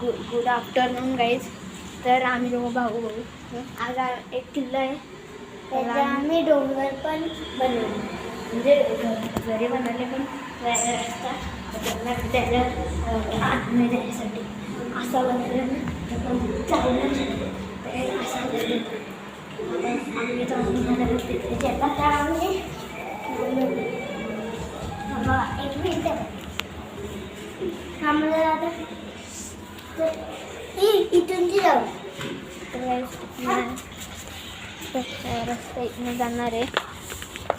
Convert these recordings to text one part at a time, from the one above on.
Good afternoon guys. तर आम्ही दोघं भाऊ आज एक किल्ला आहे त्याला आम्ही डोंगर पण बनवले, म्हणजे घरी बनवले पण रस्ता त्याच्या आतमध्ये जाण्यासाठी असा बनवलं चालण्यासाठी असा आम्ही जाऊन तिथे आम्ही एक मिनिट आम्हाला आता इथून जाऊ रस्ता इथून जाणार आहे.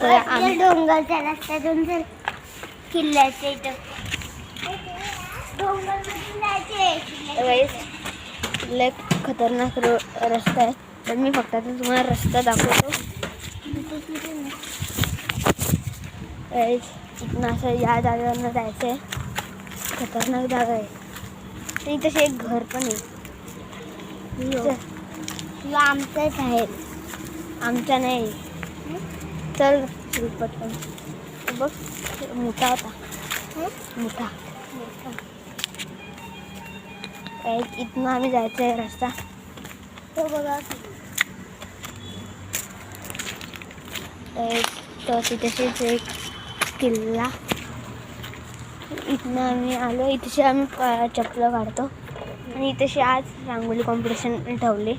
तर आम्ही डोंगरच्या रस्त्यातून जर किल्ल्याच्या इथं लय खतरनाक रस्ता आहे. तर मी फक्त आता तुम्हाला रस्ता दाखवतो. इथून असं या जागेवरनं जायचं आहे. खतरनाक जागा आहे. तर इथे एक घर पण आहे. आमचंच आहे, आमचा नाही. चल पटकन बघ, मोठा होता मोठा. इथनं आम्ही जायचं आहे रस्ता तो बघा. तर तिथेच एक किल्ला. इथनं आम्ही आलो. इथे आम्ही चप्पल काढतो आणि इथे आज रांगोळी कॉम्पिटिशन ठेवली.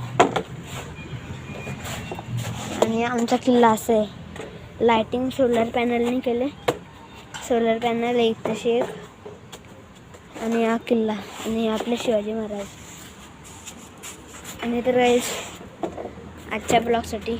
आणि आमचा किल्ला असं आहे. लायटिंग सोलर पॅनलने केले. सोलर पॅनल एक तशी एक आणि हा किल्ला आणि आपले शिवाजी महाराज. आणि तर आजच्या ब्लॉगसाठी